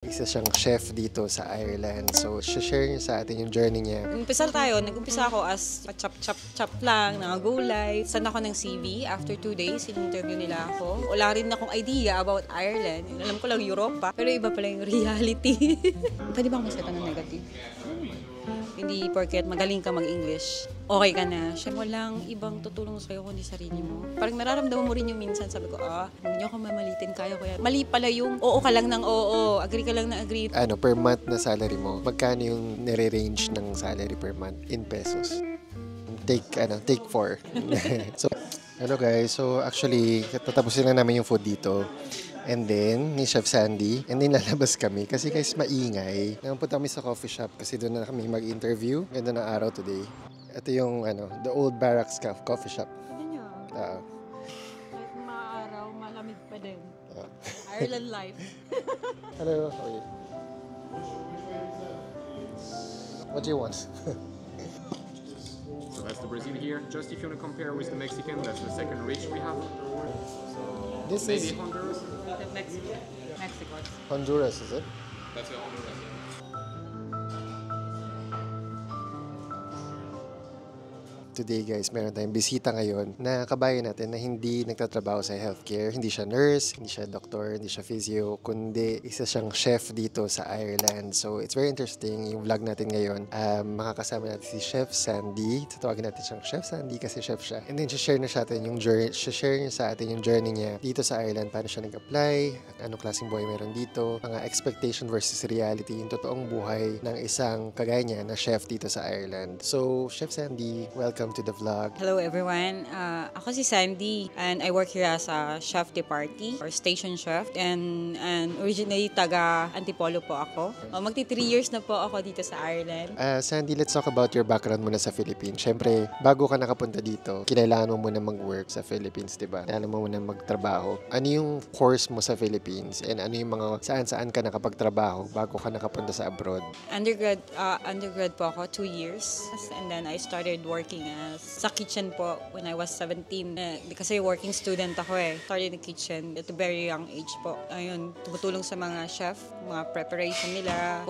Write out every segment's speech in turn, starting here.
Isa siyang chef dito sa Ireland. So, share niya sa atin yung journey niya. Nag-umpisa ako as chop lang, mga gulay. Send ako ng CV. After 2 days, in-interview nila ako. Wala rin akong idea about Ireland. Alam ko lang Europa. Pero iba pala yung reality. Pwede bang magsalita ng negative? Hindi porket magaling ka mag-English, okay ka na. Siya walang ibang tutulong sa'yo kundi sarili mo. Parang nararamdaman mo rin yung minsan, sabi ko, huwag niyo ako mamalitin, kaya ko yan. Mali pala yung oo ka lang ng oo, agree ka lang na agree. Per month na salary mo, magkano yung nire-range ng salary per month in pesos? Take 4. So, guys, so actually, tatapusin na namin yung food dito. And then, ni Chef Sandy. And then, lalabas kami. Kasi guys, maingay. Nakapunta kami sa coffee shop kasi doon na kami mag-interview. Ganda ng araw today. Ito yung, the Old Barracks Coffee Shop. Ano Oo. kahit maaraw, malamig pa din. Ireland life. Hello. How are you? What do you want? So that's the Brazil here. Just if you want to compare with the Mexican, that's the second rich we have. This Maybe is Honduras. Mexico. Honduras, is it? That's the Honduras. Today guys, meron tayong bisita ngayon na kabayan natin na hindi nagtatrabaho sa healthcare. Hindi siya nurse, hindi siya doktor, hindi siya physio, kundi isa siyang chef dito sa Ireland. So it's very interesting yung vlog natin ngayon. Makakasama natin si Chef Sandy. Tatawagin natin siyang Chef Sandy kasi chef siya. And then share niya sa atin yung journey niya dito sa Ireland. Paano siya nag-apply, anong klaseng buhay meron dito, mga expectation versus reality, yung totoong buhay ng isang kagaya niya na chef dito sa Ireland. So Chef Sandy, welcome to the vlog. Hello everyone. Ako si Sandy and I work here as a chef de partie or station chef and originally taga Antipolo po ako. Magti 3 years na po ako dito sa Ireland. Sandy, let's talk about your background muna sa Philippines. Siyempre, bago ka nakapunta dito, kinailangan mo muna mag-work sa Philippines, di ba? Kailangan mo muna magtrabaho. Ano yung course mo sa Philippines and ano yung mga saan-saan ka nakapagtrabaho bago ka nakapunta sa abroad? Undergrad po ako 2 years and then I started working sa kitchen po when I was 17. Kasi working student ako Started in the kitchen at a very young age po. Ayun, tumutulong sa mga chef, mga preparation nila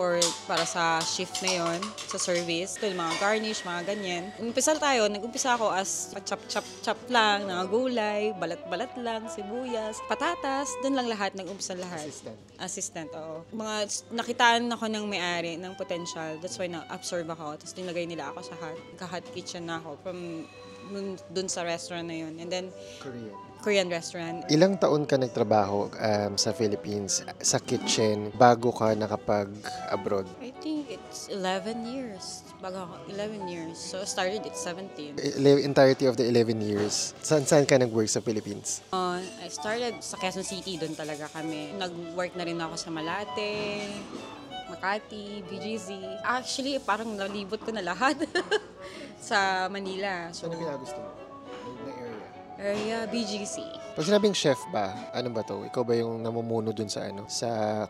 para sa shift na yon, sa service. Ito, mga garnish, mga ganyan. Nag-umpisa ako as chop lang, mga gulay, balat-balat lang, sibuyas, patatas, doon lang lahat, nag-umpisa lahat. Assistant, oo. Nakitaan ako ng may-ari, ng potential. That's why na-absorb ako. Tapos nilagay nila ako sa hot kitchen na ako from dun sa restaurant na yun. And then, Korean restaurant. Ilang taon ka nagtrabaho sa Philippines sa kitchen bago ka nakapag-abroad? I think it's 11 years. Bago ako, 11 years. So, I started at 17. Entirety of the 11 years, saan ka nag-work sa Philippines? I started sa Quezon City, doon talaga kami. Nag-work na rin ako sa Malate, Makati, BGC. Actually, parang nalibot ko na lahat sa Manila. So, Ano pinagusto mo? Na area BGC. Pag sinabing chef ba, ano ba to? Ikaw ba yung namumuno dun sa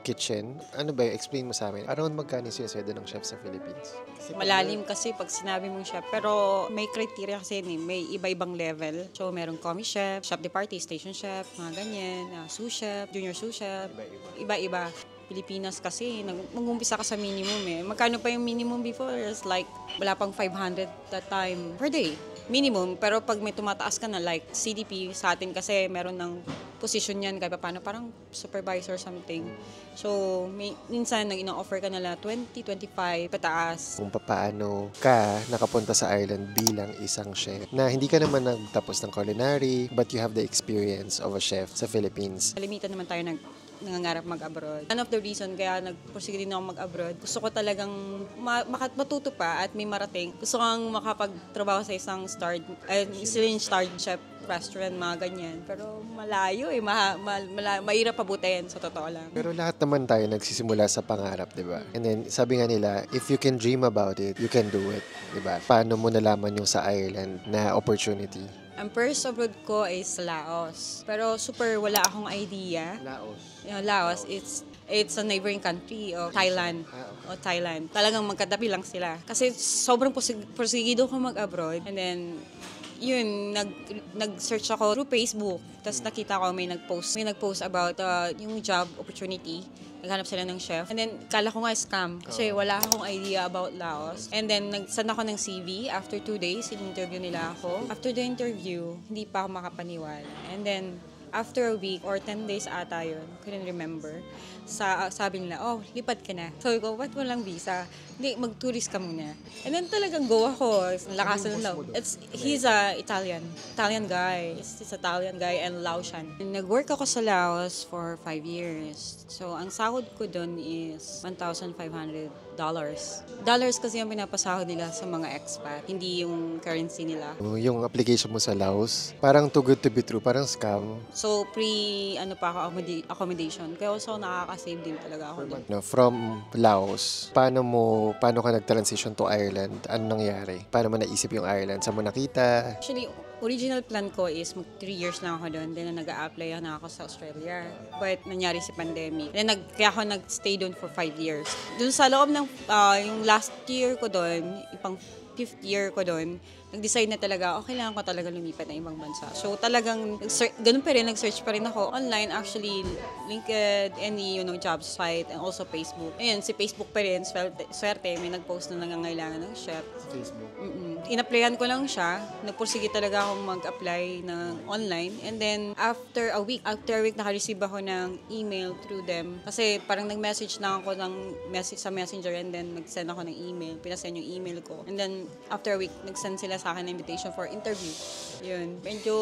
kitchen? Ano ba? Explain mo sa amin. Around magkano siya ng chef sa Philippines? Malalim kasi pag sinabi mong chef. Pero may criteria kasi may iba-ibang level. So, merong commie chef, chef de partie, station chef, mga ganyan, sous chef, junior sous chef. Iba-iba. Pilipinas kasi, mag-umpisa ka sa minimum Magkano pa yung minimum before? It's like, wala pang 500 that time per day. Minimum. Pero pag may tumataas ka na, like CDP sa atin kasi meron ng position yan, kahit paano, parang supervisor something. So, minsan, ina-offer ka nila 20, 25, pataas. Kung paano ka nakapunta sa Ireland bilang isang chef na hindi ka naman nagtapos ng culinary but you have the experience of a chef sa Philippines. Kalimitan naman tayo nangangarap mag-abroad. One of the reason kaya nag-pursige din ako mag-abroad, gusto ko talagang matuto pa at may marating. Gusto kang makapagtrabaho sa isang starred chef restaurant, mga ganyan. Pero malayo mahirap pabutin sa totoo lang. Pero lahat naman tayo nagsisimula sa pangarap, di ba? And then, sabi nga nila, if you can dream about it, you can do it, di ba? Paano mo nalaman yung sa Ireland na opportunity? Ang first abroad ko is Laos. Pero super wala akong idea. Laos, it's a neighboring country of Thailand. Thailand. Talagang magkatabi lang sila. Kasi sobrang porsigido ko mag-abroad. And then, yun, nag-search ako through Facebook. Tapos nakita ko may nag-post about yung job opportunity Naghanap sila ng chef. And then, kala ko nga scam. Kasi wala akong idea about Laos. And then, nagsend ako ng CV. After 2 days, in-interview nila ako. After the interview, hindi pa ako makapaniwala. And then, after a week or 10 days ata yun, couldn't remember, sabi nila, oh, lipat ka na. Sabi ko, ba't walang visa? Hindi, mag-tourist ka muna. And then talagang go ako. Lakasan ng loob. He's a Italian guy. He's Italian guy and Laotian. Nag-work ako sa Laos for 5 years. So, ang sahod ko doon is $1,500. Dollars kasi yung pinapasahod nila sa mga expat, hindi yung currency nila. Yung application mo sa Laos, parang too good to be true, parang scam. So, accommodation. Kaya also nakaka-save din talaga ako doon. No, from Laos, paano ka nag-transition to Ireland? Ano nangyari? Paano mo naisip yung Ireland? Saan mo nakita? Actually, original plan ko is 3 years na ako doon. Then nag-a-apply na ako sa Australia. But nangyari si pandemic. Then kaya ako nag-stay doon for 5 years. Doon sa loob ng yung last year ko doon, yung 5th year ko doon, nag-decide na talaga, kailangan ko talaga lumipat na ibang bansa. So talagang, ganun pa rin, nag-search pa rin ako online, actually, LinkedIn, any, job site, and also Facebook. Ayun, si Facebook pa rin, swerte, may nag-post na nangangailangan ng chef. Facebook. In-applyan ko lang siya. Nagpursige talaga akong mag-apply ng online. And then, after a week, naka-receive ako ng email through them. Kasi parang nag-message na ako sa messenger and then nag-send ako ng email. Pinasend yung email ko. And then, after a week, nag-send sila sa akin ng invitation for interview. Yun. Medyo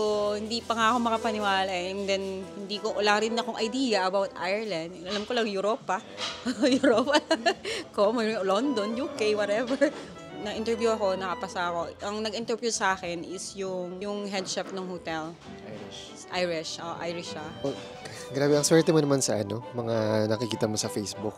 hindi pa nga ako makapaniwala. And then, wala rin akong idea about Ireland. Alam ko lang Europa. Europa. London, UK, whatever. Na-interview ako, nakapasa ako. Ang nag-interview sa akin is yung head chef ng hotel. Irish siya. Oh, grabe, ang swerte mo naman sa mga nakikita mo sa Facebook.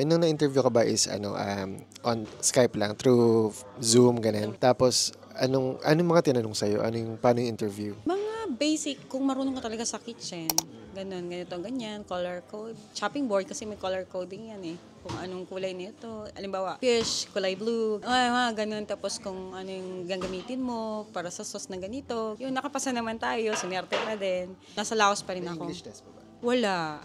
Nung na-interview ka ba is on Skype lang, through Zoom, ganun. Tapos, anong mga tinanong sa'yo? Paano yung interview? Mga basic, kung marunong ka talaga sa kitchen. Ganito, ganyan, color code. Chopping board kasi may color coding yan eh. Kung anong kulay nito. Halimbawa, fish, kulay blue. Mga ganun. Tapos kung ano yung gagamitin mo para sa sauce na ganito. Yun, nakapasa naman tayo. Sinerte na din. Nasa Laos pa rin ako. English test pa ba? Wala.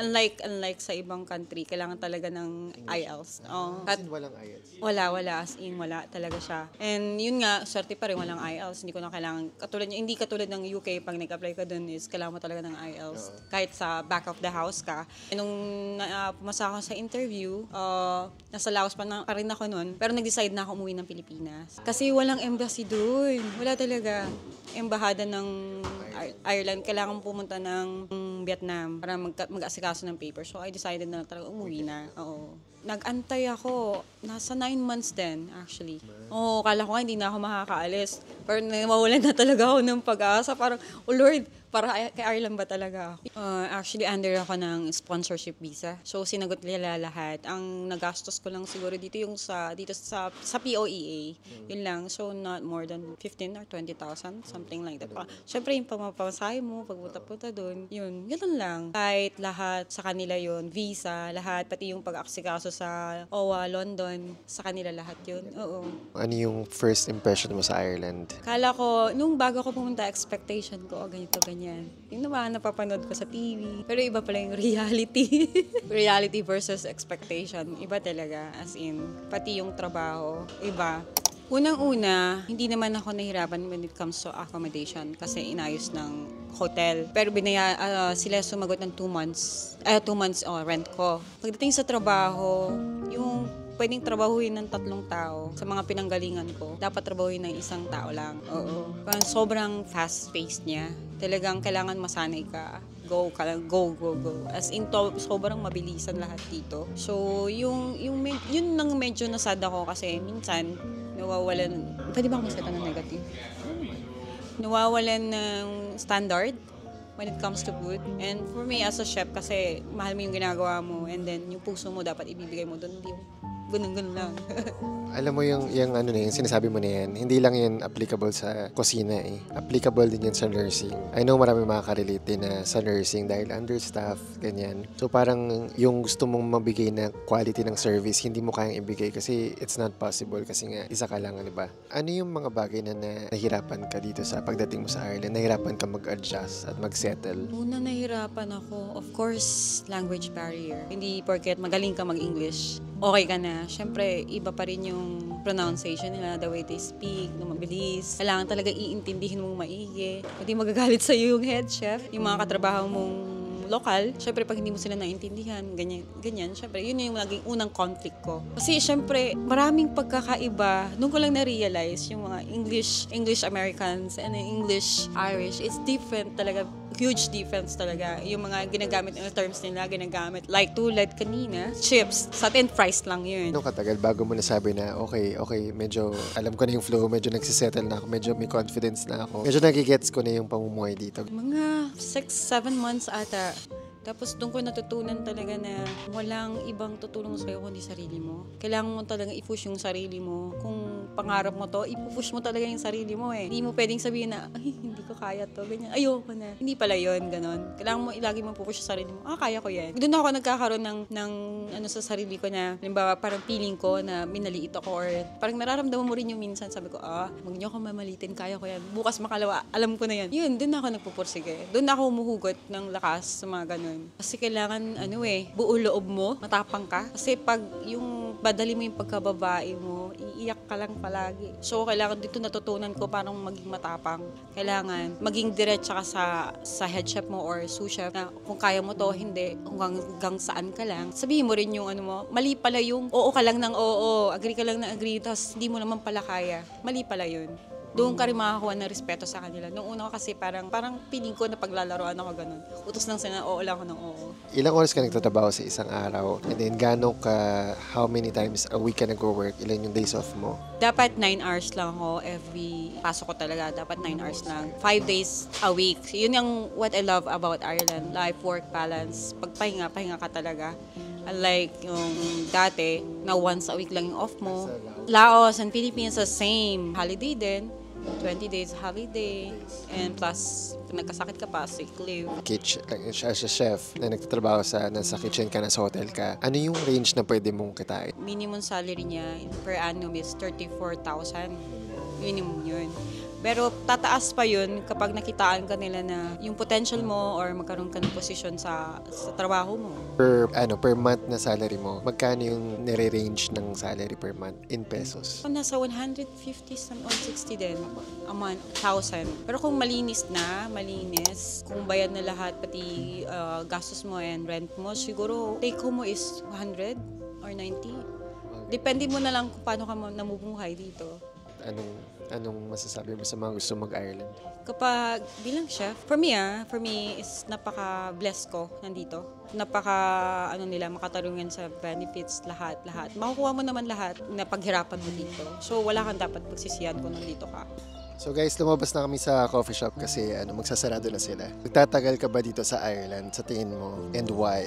Unlike sa ibang country, kailangan talaga ng IELTS. As in, walang IELTS? Wala. As in, wala talaga siya. And yun nga, swerte pa rin, walang IELTS. Hindi ko na kailangan, hindi katulad ng UK, pag nag-apply ka dun is kailangan mo talaga ng IELTS. Kahit sa back of the house ka. And nung pumasa ako sa interview, nasa Laos pa rin ako nun. Pero nag-decide na ako umuwi ng Pilipinas. Kasi walang embassy dun. Wala talaga. Embahada ng Ireland, kailangan pumunta ng Vietnam para mag-asikaso ng paper. So, I decided na talaga umuwi na. Oo. Nag-antay ako. Nasa 9 months din, actually. Kala ko nga hindi na ako makakaalis. Pero nawawalan na talaga ako ng pag-asa. Parang, oh Lord, para kay Ireland ba talaga ako? Actually, under ako ng sponsorship visa. So, sinagot nila lahat. Ang nagastos ko lang siguro dito sa POEA. Yun lang. So, not more than 15 or 20,000, something like that. Siyempre, yung pamapasahe mo, pagpunta-punta doon, yun, ganun lang. Kahit lahat sa kanila yun, visa, lahat, pati yung pag-aksikaso sa OWA, London, sa kanila lahat yun. Oo. Ano yung first impression mo sa Ireland? Kala ko, nung bago ko pumunta, expectation ko, ganito, ganyan. Yung naman, napapanood ko sa TV. Pero iba pala yung reality. Reality versus expectation. Iba talaga. As in, pati yung trabaho. Iba. Unang-una, hindi naman ako nahirapan when it comes to accommodation kasi inayos ng hotel. Pero sila sumagot ng 2 months. 2 months rent ko. Pagdating sa trabaho, yung pwedeng trabahuin ng 3 tao sa mga pinanggalingan ko. Dapat trabahuin ng 1 tao lang. Oo. Sobrang fast-paced niya. Talagang kailangan masanay ka. Go ka lang, go. As in, sobrang mabilisan lahat dito. So, yun nang medyo nasad ako kasi minsan, nawawalan, pwede ba akong maseta ng negative? Nawawalan ng standard when it comes to food. And for me, as a chef, kasi mahal mo yung ginagawa mo and then yung puso mo dapat ibibigay mo doon. Ganun lang. Alam mo yung ano na yung sinasabi mo na yan, hindi lang yan applicable sa kusina eh. Applicable din yan sa nursing. I know marami makaka-relate din na sa nursing dahil understaff, ganyan. So parang yung gusto mong mabigay na quality ng service, hindi mo kayang ibigay kasi it's not possible kasi nga isa ka lang, di ba? Ano yung mga bagay na nahirapan ka dito sa pagdating mo sa Ireland? Nahirapan ka mag-adjust at mag-settle? Una nahirapan ako, of course, language barrier. Hindi porket magaling ka mag-English, okay ka na. Siyempre, iba pa rin yung pronunciation nila, the way they speak, na mabilis. Kailangan talaga iintindihin mong maigi. Hindi magagalit sa'yo yung head chef, yung mga katrabaho mong lokal. Syempre, pag hindi mo sila naintindihan, ganyan. Syempre, yun yung naging unang conflict ko. Kasi syempre, maraming pagkakaiba. Doon ko lang na-realize yung mga English Americans and English Irish. It's different talaga. Huge difference talaga. Yung mga ginagamit na terms nila, ginagamit. Like tulad kanina, chips. Sa atin, fries lang yun. Nung katagal bago mo nasabi na okay, medyo alam ko na yung flow, medyo nagsisettle na ako, medyo may confidence na ako. Medyo nagigets ko na yung pamumuhay dito. Mga 6-7 months ata. Tapos doon ko natutunan talaga na walang ibang tutulong sa'yo kundi sarili mo. Kailangan mo talaga i-push yung sarili mo. Kung pangarap mo to, i-push mo talaga yung sarili mo eh. Hindi mo pwedeng sabihin na, ay, hindi ko kaya to, ganyan. Ayoko na. Hindi pala yun, ganon. Kailangan mo lagi mo pupush sa sarili mo. Kaya ko yan. Doon ako nagkakaroon ng ano sa sarili ko na, halimbawa, parang feeling ko na minaliit ako or parang nararamdaman mo rin yung minsan. Sabi ko, huwag niyo ako mamalitin, kaya ko yan. Bukas makalawa, alam ko na yan. Yun, doon ako nagpupursige. Doon ako humuhugot ng lakas sa mga ganon. Kasi kailangan, buo loob mo, matapang ka. Kasi pag yung badali mo yung pagkababae mo, iiyak ka lang palagi. So, kailangan dito natutunan ko parang maging matapang. Kailangan maging diretsa ka sa head chef mo or sous chef na kung kaya mo to, hindi, hanggang saan ka lang. Sabihin mo rin yung mali pala yung oo ka lang ng oo, agree ka lang ng agree, tapos hindi mo naman pala kaya. Mali pala yun. Doon ka rin makakuha ng respeto sa kanila. Noong una ko kasi parang feeling ko na paglalaroan ako ganun. Utos lang sila, oo lang ako ng oo. Ilang oras ka nagtatrabaho sa isang araw? And then, how many times a week ka nag-work? Ilan yung days off mo? Dapat 9 hours lang ako every pasok ko talaga. Dapat 9 hours lang. 5 days a week. Yun yung what I love about Ireland. Life-work balance. Pagpahinga ka talaga. Unlike yung dati, na once a week lang yung off mo. Laos and Philippines, the same. Holiday din. 20 days holiday. And plus, kung nagkasakit ka pa, sick leave. As a chef na nagtatrabaho nasa kitchen ka, nasa hotel ka, ano yung range na pwede mong kitain? Minimum salary niya per annum is 34,000. Minimum yun. Pero tataas pa yun kapag nakitaan ka nila na yung potential mo or magkaroon ka ng posisyon sa trabaho mo. Per month na salary mo, magkano yung nire-range ng salary per month in pesos? Nasa 150, 160 din a month, 1,000. Pero kung malinis, kung bayad na lahat, pati gastos mo and rent mo, siguro take home mo is 100 or 90. Depende mo na lang kung paano ka namumuhay dito. Anong masasabi mo sa mga gusto mag-Ireland? Kapag bilang chef, for me is napaka-blessed ko nandito. Makatarungan sa benefits, lahat. Makukuha mo naman lahat na paghirapan mo dito. So, wala kang dapat pagsisiyan kung nandito ka. So guys, lumabas na kami sa coffee shop kasi magsasarado na sila. Magtatagal ka ba dito sa Ireland sa tingin mo? And why?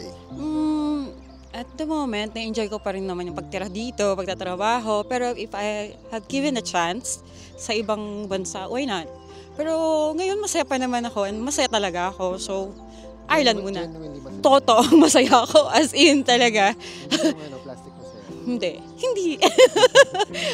At the moment, na-enjoy ko pa rin naman yung pagtira dito, pagtatrabaho. Pero if I have given a chance sa ibang bansa, why not? Pero ngayon masaya pa naman ako and masaya talaga ako. So, Ireland muna. Totoo, masaya ako. As in talaga. Plastic mo sa'yo? Hindi.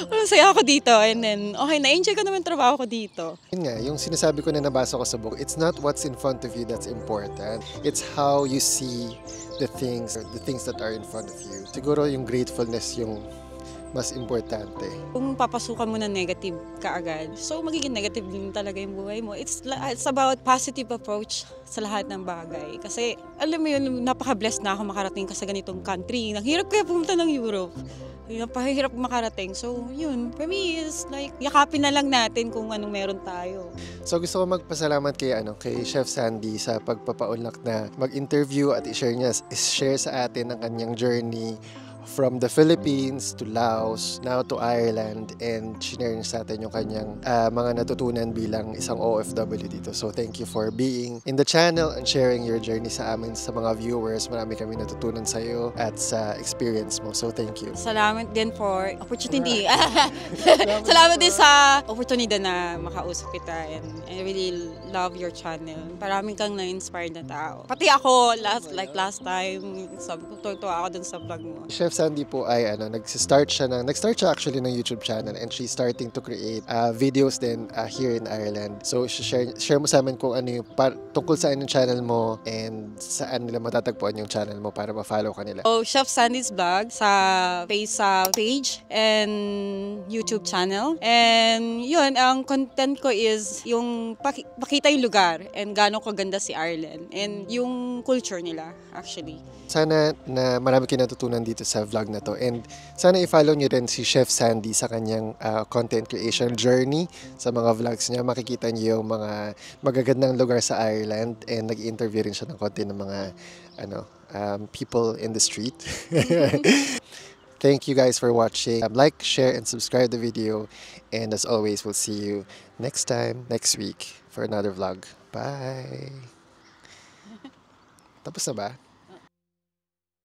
Masaya ako dito. And then, okay, na-enjoy ko naman yung trabaho ko dito. Yun nga, yung sinasabi ko na nabasa ko sa book, it's not what's in front of you that's important. It's how you see the things that are in front of you. Siguro yung gratefulness yung mas importante. Kung papasukan mo na negative ka agad, so magiging negative din talaga yung buhay mo. It's about positive approach sa lahat ng bagay. Kasi alam mo yun, napaka-blessed na ako makarating ka sa ganitong country. Nanghirap kaya pumunta ng Europe. Napahirap makarating. So, yun. For me, is like, yakapin na lang natin kung anong meron tayo. So, gusto ko magpasalamat kay Chef Sandy sa pagpapaunlak na mag-interview at i-share sa atin ang kanyang journey from the Philippines to Laos, now to Ireland, and shinare niya sa atin yung kanyang mga natutunan bilang isang OFW dito. So thank you for being in the channel and sharing your journey sa amin, sa mga viewers. Marami kami natutunan sa iyo at sa experience mo. So thank you. Salamat din for opportunity. Salamat din sa opportunity na makausap kita, and I really love your channel. Maraming kang na-inspire na tao. Pati ako, last time, sabi ko, tuwa ako dun sa vlog mo. Chef Sandy po ay nag-start siya actually ng YouTube channel, and she's starting to create videos din here in Ireland. So share mo sa amin kung ano yung tungkol saan yung channel mo and saan nila matatagpuan yung channel mo para ma-follow ka nila. So, Chef Sandy's Vlog sa page and YouTube channel. And yun, ang content ko is yung pakita yung lugar and gaano kaganda si Ireland and yung culture nila actually. Sana na marami kayo natutunan dito sa vlog na to, and sana i-follow nyo rin si Chef Sandy sa kanyang content creation journey. Sa mga vlogs niya makikita niyo yung mga magagandang lugar sa Ireland, and nag-interview rin siya ng konti ng mga people in the street. Thank you guys for watching. Like, share, and subscribe the video, and as always, we'll see you next week for another vlog. Bye! Tapos na ba?